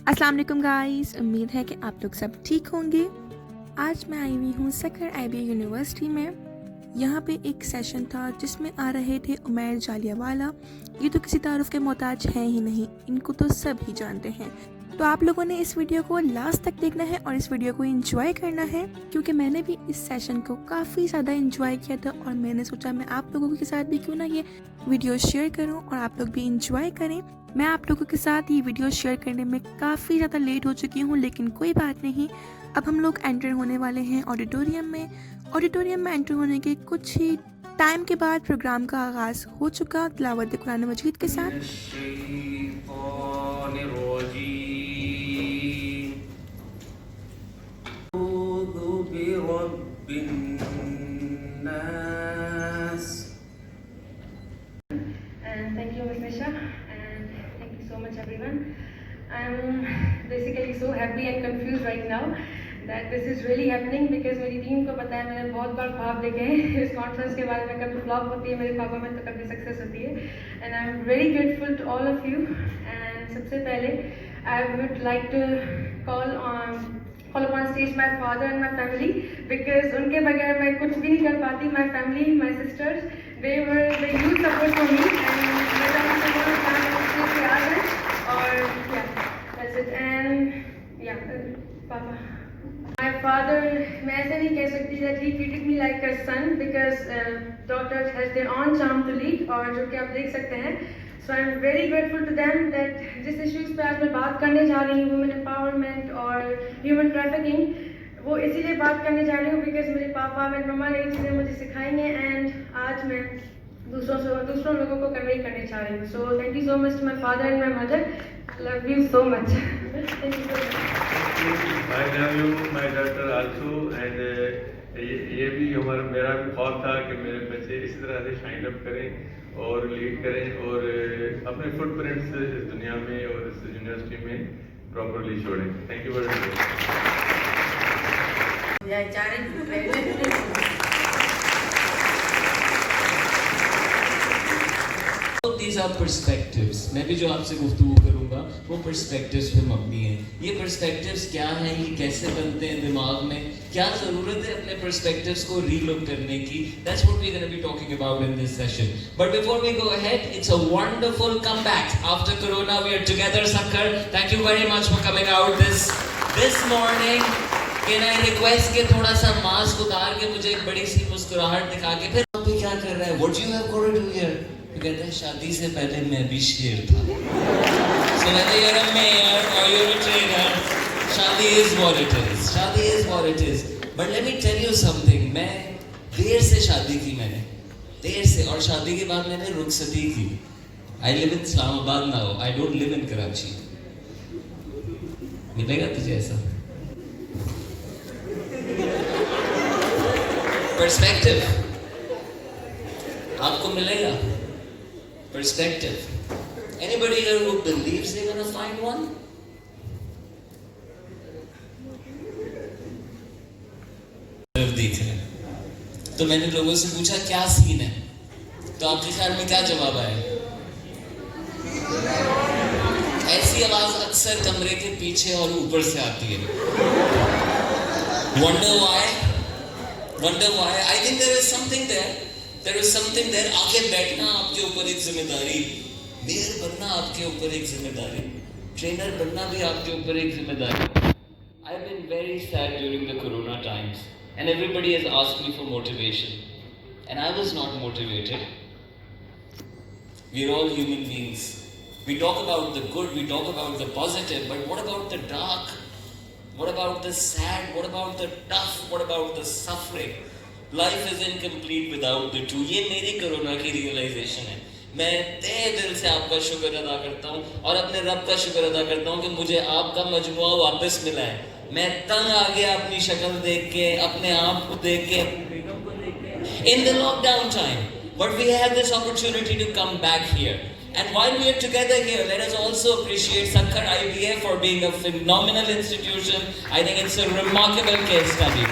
अस्सलाम वालेकुम गाइस, उम्मीद है कि आप लोग सब ठीक होंगे। आज मैं आई हुई हूँ सखर IBA यूनिवर्सिटी में। यहाँ पे एक सेशन था जिसमें आ रहे थे उमैर जालियावाला। ये तो किसी तारुफ के मोहताज हैं ही नहीं, इनको तो सब ही जानते हैं। तो आप लोगों ने इस वीडियो को लास्ट तक देखना है और इस वीडियो को एंजॉय करना है, क्योंकि मैंने भी इस सेशन को काफ़ी ज़्यादा एंजॉय किया था और मैंने सोचा मैं आप लोगों के साथ भी क्यों ना ये वीडियो शेयर करूं और आप लोग भी एंजॉय करें। मैं आप लोगों के साथ ये वीडियो शेयर करने में काफ़ी ज़्यादा लेट हो चुकी हूँ, लेकिन कोई बात नहीं। अब हम लोग एंटर होने वाले हैं ऑडिटोरियम में। ऑडिटोरियम में एंटर होने के कुछ ही टाइम के बाद प्रोग्राम का आगाज़ हो चुका तिलावत कुरान मजीद के साथ। And thank you, Ms. Nisha, and thank you so much, everyone. I'm basically so happy and confused right now that this is really happening because मेरी टीम को पता है मैंने बहुत बार ख्वाब देखे हैं इस कॉन्फ्रेंस के बारे में, कभी फ्लॉप होती है मेरे ख्वाबों में तो कभी सक्सेस होती है। And I'm very grateful to all of you. And सबसे पहले I would like to call upon stage my father and my family because उनके बगैर मैं कुछ भी नहीं कर पाती। My family, my sisters, they were the huge support for me and मेरा उनसे बहुत प्यार है और yeah, that's it. And yeah, पापा, my father, मैं ऐसे नहीं कह सकती that he treated me like a son because daughters has their own charm to lead और जो कि आप देख सकते हैं। So I'm very grateful to them that जिस issues पे आज मैं बात करने जा रही हूँ, women empowerment और human trafficking, वो इसीलिए बात करने जा रही हूँ because मेरे पापा मेरी मम्मा ने ये चीज़ें मुझे सिखाई हैं and आज मैं दूसरों लोगों को कन्वे करने चाह रही हूँ। So thank you so much to my father and my mother. Love you so much. Thank you so much. I love you, my daughter also, and ये भी मेरा भी ख्वाब था कि मेरे बच्चे इसी तरह से शाइन अप करें और लीड करें और अपने फुटप्रिंट्स इस दुनिया में और इस यूनिवर्सिटी में प्रॉपरली छोड़ें। Thank you very much. These are perspectives. मैं भी जो आपसे गुफ्तगू करूँगा वो perspectives पे मबनी है। ये perspectives क्या हैं, ये कैसे बनते हैं दिमाग में, क्या ज़रूरत है अपने perspectives को relook करने की? That's what we're going to be talking about in this session. But before we go ahead, it's a wonderful comeback after Corona. We are together, Sakhar. Thank you very much for coming out this morning. Can I request कि थोड़ा सा mask उतार के मुझे एक बड़ी सी मुस्कुराहट दिखा के फिर आप भी क्या कर रहा है? What do you have got to do here? कहते हैं शादी से पहले मैं भी शेर था। So whether you're a mayor or you're a trainer, शादी is what it is. शादी is what it is. But let me tell you something. मैं देर से शादी की मैंने, देर से, और शादी के बाद मैंने रुखसती की। I live in Islamabad now. I don't live in Karachi. मिलेगा तुझे ऐसा? Perspective. आपको मिलेगा? Perspective. Anybody here who believes they're gonna find one? दिख रहे हैं। तो मैंने लोगों से पूछा क्या सीन है, तो आपके ख्याल में क्या जवाब आया? ऐसी आवाज अक्सर कमरे के पीछे और ऊपर से आती है। Wonder why? Wonder why? I think there is something there. There is something there. आगे बैठना आपके ऊपर एक जिम्मेदारी, मेयर बनना आपके ऊपर एक जिम्मेदारी, ट्रेनर बनना भी आपके ऊपर एक जिम्मेदारी। I've been very sad during the Corona times, and everybody has asked me for motivation, and I was not motivated. We're all human beings. We talk about the good, we talk about the positive, but what about the dark? What about the sad? What about the tough? What about the suffering? Life is incomplete without the two. ये मेरी corona की realisation है। मैं तहे दिल से आपका शुक्र अदा करता हूँ और अपने रब का शुक्र अदा करता हूँ कि मुझे आपका मजमुआ वापस मिला है। मैं तंग आ गया अपनी शक्ल देख के, अपने आप को देख के, अपनी बेगम को देख के, in the lockdown time. But we have this opportunity to come back here. And while we are together here, let us also appreciate Sakhar IBA for being a phenomenal institution. I think it's a remarkable case study.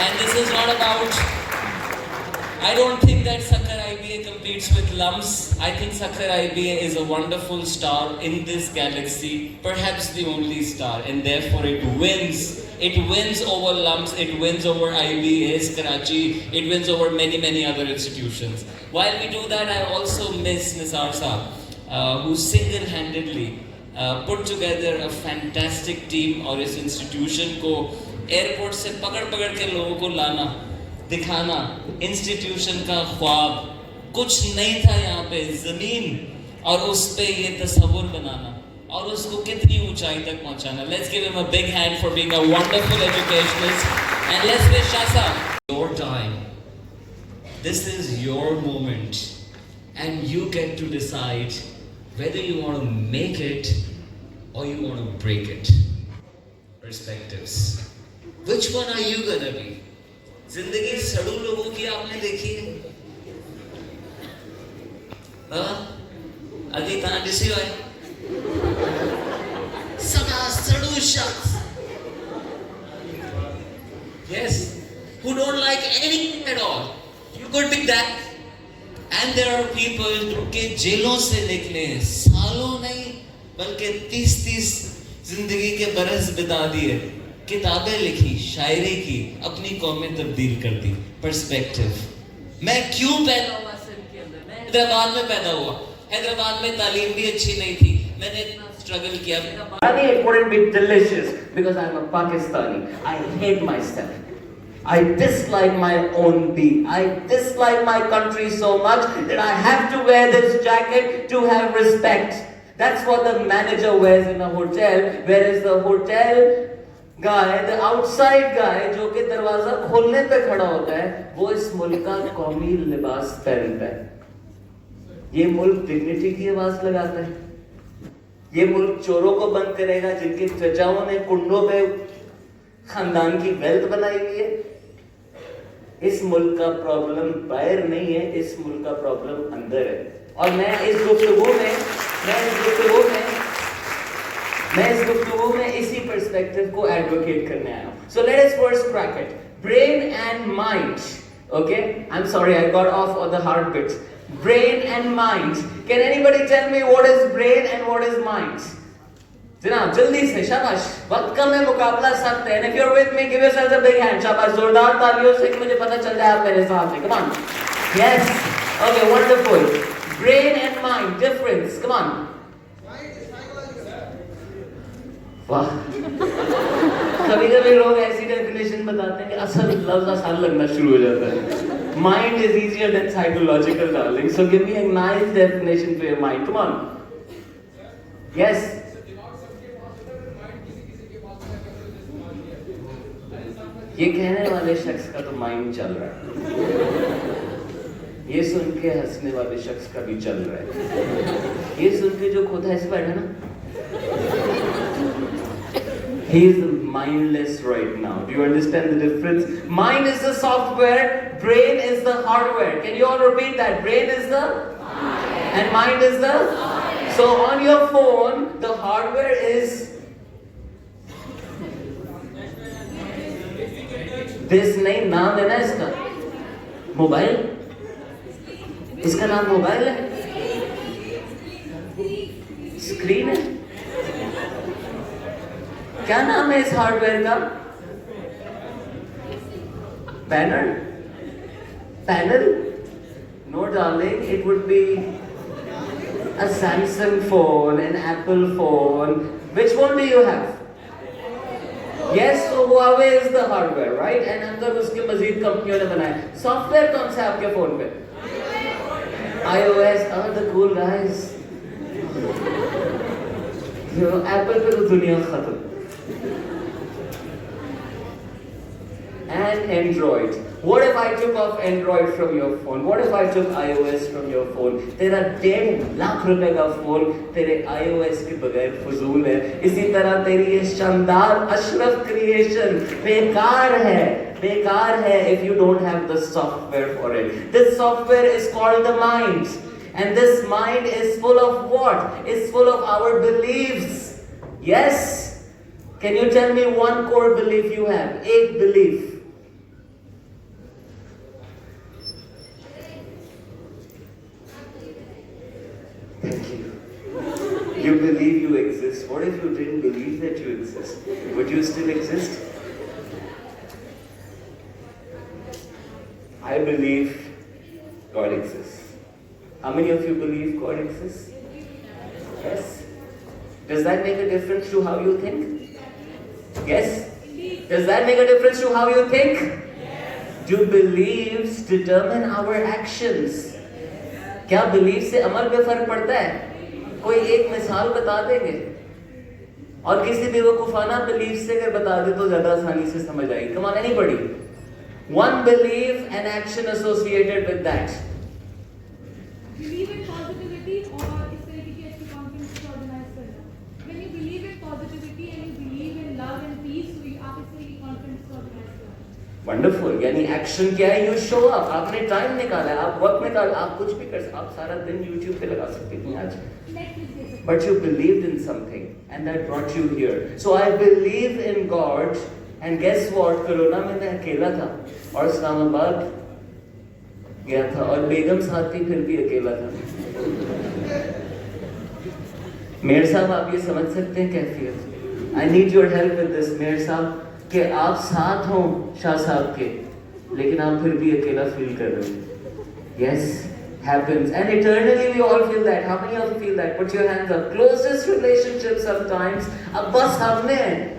And this is not about I don't think that Sakhar IBA competes with lumps. I think Sakhar IBA is a wonderful star in this galaxy, perhaps the only star, and therefore it wins. It wins over lumps, it wins over IBAs, Karachi, it wins over many, many other institutions. While we do that, I also miss Nisar Saab, who single-handedly put together a fantastic team और इस institution को airport से पकड़ के लोगों को लाना, दिखाना, institution का ख्वाब, कुछ नहीं था यहाँ पे ज़मीन और उस पे ये तस्वुर बनाना और उसको कितनी ऊंचाई तक पहुंचाना. Let's give him a big hand for being a wonderful educationist and let's wish Shasa your time. This is your moment and you get to decide whether you want to make it or you want to break it. Perspectives. Which one are you gonna be? जिंदगी सड़ू लोगों की आपने देखी है? हाँ? अभी कहाँ DC हुआ है? सदा सड़ू शख्स. Yes. Who don't like anything at all. You could be that. And there are people जिनके जेलों से निकले सालों नहीं बल्कि 30-30 जिंदगी के बरस बिता दिए, किताबें लिखी, शायरी की, अपनी कौमें तब्दील कर दी. पर्सपेक्टिव. मैं क्यों पैदा हुआ सिंध के अंदर? मैं हैदराबाद में पैदा हुआ. हैदराबाद में तालीम भी अच्छी नहीं थी. मैंने इतना स्ट्रगल किया. It wouldn't be delicious because I'm a Pakistani. I hate myself. I dislike my own being. I dislike my country so much that I have to wear this jacket to have respect. That's what the manager wears in a hotel, whereas the hotel guy, the outside guy, जो कि दरवाजा खोलने पे खड़ा होता है, वो इस मुल्क का कौमी लिबास पहनता है. ये मुल्क डिग्निटी की आवाज लगाता है. ये मुल्क चोरों को बंद करेगा जिनके चचाओं ने कुंडों पे खानदान की वेल्थ बनाई हुई है. इस मुल्क का प्रॉब्लम बाहर नहीं है, इस मुल्क का प्रॉब्लम अंदर है. और मैं इस गुफ्तगू में इसी पर्सपेक्टिव को एडवोकेट करने आया हूं. So let us first crack it. Brain and mind. Okay? I'm sorry, I got off on the hard bits. Brain and mind. Can anybody tell me what is brain and what is mind? जनाब जल्दी से, शाबाश. वक्त कम है, मुकाबला सख्त है. And if you're with me, give yourselves a big hand. शाबाश, जोरदार तालियों से कि मुझे पता चल जाए आप मेरे साथ हैं. Come on. Yes. Okay, wonderful. Brain and mind, difference. Come on. वाह. कभी-कभी लोग ऐसी डेफिनेशन बताते हैं कि असल लफ्ज आसान लगना शुरू हो जाता है. Mind is easier than psychological, darling. So give me a nice definition for your mind. Come on. Yes. ये कहने वाले शख्स का तो माइंड चल रहा है. ये सुन के हंसने वाले शख्स का भी चल रहा है. ये सुन के जो खुद हंस बैठा ना, he is mindless right now. Do you understand the difference? Mind is the software, brain is the hardware. Can you all repeat that? Brain is the and mind is the software. So on your phone, the hardware is this. नहीं, नाम देना है इसका. Mobile. इसका नाम mobile है. Screen है. क्या नाम है इस हार्डवेयर का? Panel. Panel. No, darling, it would be a Samsung phone, an Apple phone. Which one do you have? Yes, so Huawei is the hardware, right? And अंदर उसके मजीद कंपनियों ने बनाया. सॉफ्टवेयर कौन सा है आपके फोन पे? iOS. Oh, the cool guys. You know, Apple पे तो दुनिया खत्म. And Android. What if I took off Android from your phone? What if I took iOS from your phone? तेरा 1.5 लाख रुपए का फोन तेरे iOS के बगैर फजूल है. इसी तरह तेरी ये शानदार अशरफ क्रिएशन बेकार है if you don't have the software for it. This software is called the mind. And this mind is full of what? It's full of our beliefs. Yes? Can you tell me one core belief you have? एक belief. Thank you. You believe you exist. What if you didn't believe that you exist? Would you still exist? I believe God exists. How many of you believe God exists? Yes. Does that make a difference to how you think? Yes? Does that make a difference to how you think? Do beliefs determine our actions? क्या belief से अमल पे फर्क पड़ता है? कोई एक मिसाल बता देंगे? और किसी बेवकूफाना belief से अगर बता दे तो ज्यादा आसानी से समझ आएगी. Come on, anybody? One belief and action associated with that. Believe in positivity or इस तरीके की अच्छी confidence को organize करना. When you believe in positivity and you believe in love and peace, so आप इस तरीके की confidence को organize करना. Wonderful. यानी एक्शन क्या है? You show up. आपने टाइम निकाला है, आप वक्त निकाला, आप कुछ भी कर सकते, आप सारा दिन YouTube पे लगा सकते हैं आज. But you believed in something and that brought you here. So I believe in God and guess what? Corona में मैं अकेला था और इस्लामाबाद गया था और बेगम साथ थी फिर भी अकेला था. मेयर साहब आप ये समझ सकते हैं कैफियत? I need your help with this mayor साहब कि आप साथ हो शाह साहब के लेकिन आप फिर भी अकेला फील कर रहे हो. Yes, happens and eternally we all feel that. How many of you feel that? Put your hands up. Closest relationship sometimes अब्बा सामने है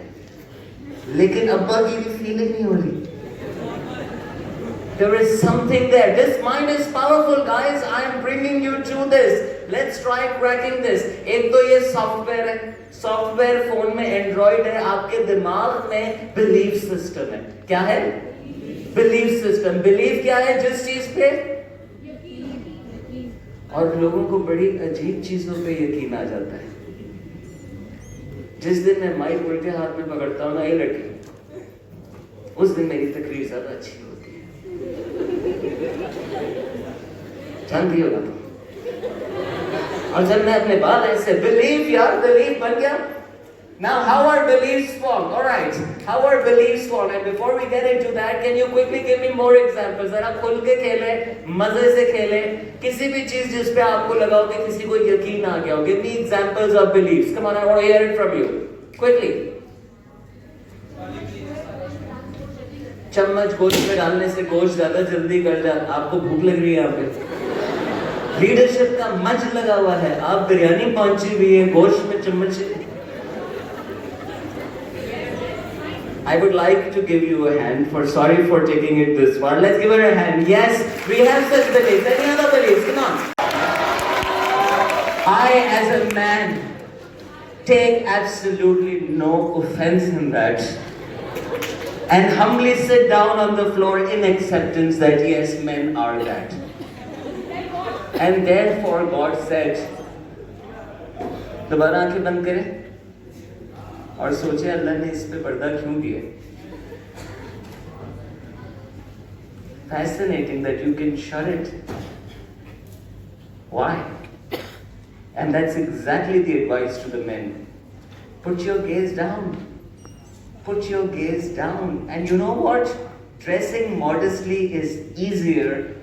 लेकिन अब्बा की भी फीलिंग नहीं हो रही. There is something there. This mind is powerful, guys. I am bringing you to this. Let's try cracking this. एक तो ये सॉफ्टवेयर है. सॉफ्टवेयर फोन में एंड्रॉइड है. आपके दिमाग में बिलीफ सिस्टम है. क्या है? Belief system. बिलीफ क्या है जिस चीज पे? और लोगों को बड़ी अजीब चीजों पे यकीन आ जाता है. जिस दिन मैं माइक उल्टे हाथ में पकड़ता हूँ ना ये लड़की, उस दिन मेरी तकरीर ज्यादा अच्छी होती है. जानती हो ना तुम? और जब मैं अपने बाल ऐसे बिलीव यार बिलीव बन गया. Now how are beliefs formed? All right, how are beliefs formed? And before we get into that, can you quickly give me more examples? जरा खुल के खेलें, मजे से खेलें. किसी भी चीज जिस पे आपको लगा हो कि किसी को यकीन आ गया हो. Give me examples of beliefs. Come on, I want to hear it from you. Quickly. चम्मच गोश्त में डालने से गोश्त ज्यादा जल्दी गल जाता. आपको भूख लग रही है यहाँ पे. लीडरशिप का मंच लगा हुआ है. आप बिरयानी पहुंची हुई है, गोश्त में चम्मच. I would like to give you a hand for sorry for taking it this far. Let's give her a hand. Yes, we have such beliefs. Any other beliefs? Come on. I, as a man, take absolutely no offense in that. And humbly sit down on the floor in acceptance that yes, men are that. And therefore God said, दोबारा आंखें बंद करें और सोचे अल्लाह ने इस पे पर्दा क्यों दिया. Fascinating that you can shut it. Why? And that's exactly the advice to the men. Put your gaze down. Put your gaze down. And you know what? Dressing modestly is easier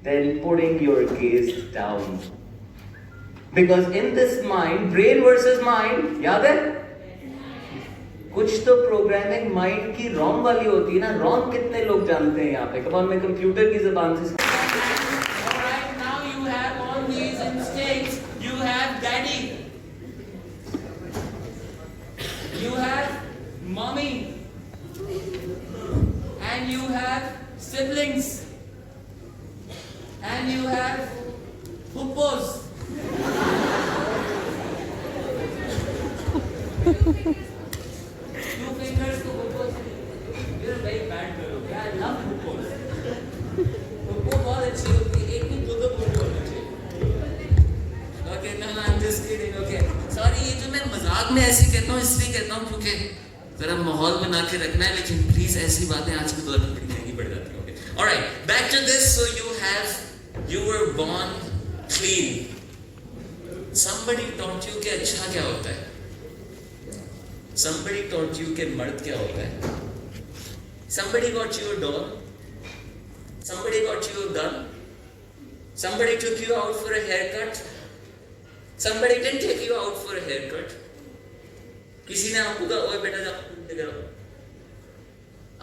than putting your gaze down. Because in this mind, brain versus mind, याद है? कुछ तो programming mind की wrong वाली होती है ना. Wrong कितने लोग जानते हैं यहाँ पे? कब मैं कंप्यूटर की जुबान से. Alright, now you have all these instincts. You have daddy. You have mommy. And you have siblings. And you have puppos. Two fingers to puppos. You're a very bad girl. Okay? I love puppos. Puppo बहुत अच्छी होती है. एक दिन दो पुप्पो होना चाहिए. Okay, no, I'm just kidding. Okay. Sorry, ये जो मैं मजाक में ऐसे कहता हूँ इसलिए कहता हूँ क्योंकि जरा माहौल बना के रखना है. लेकिन प्लीज ऐसी बातें आज के दौर में बड़ी महंगी पड़ जाती हैं. Okay. All right. Back to this. So you were born clean. Somebody taught you कि अच्छा क्या होता है. Somebody taught you कि मर्द क्या होता है. Somebody got you a doll. Somebody got you a gun. Somebody took you out for a haircut. Somebody didn't take you out for a haircut. किसी ने आपको कहा ओए बेटा जाओ लेकर आओ,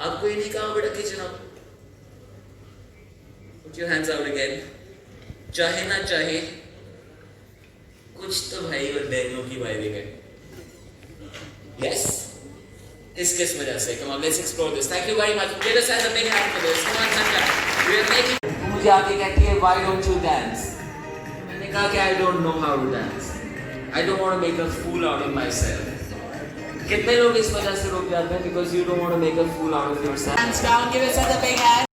आपको ये नहीं कहा बेटा किचन आओ. Put your hands out again. चाहे ना चाहे कुछ तो भाई और बहनों की वायदे है. Yes? इस किस वजह से. Come on, let's explore this. Thank you very much. Give us a big hand for this. Come on, Sanja. We are making. मुझे आगे कहती है why don't you dance? मैंने कहा कि I don't know how to dance. I don't want to make a fool out of myself. कितने लोग इस वजह से रुक जाते हैं because you don't want to make a fool out of yourself. Hands down. Give us a big hand.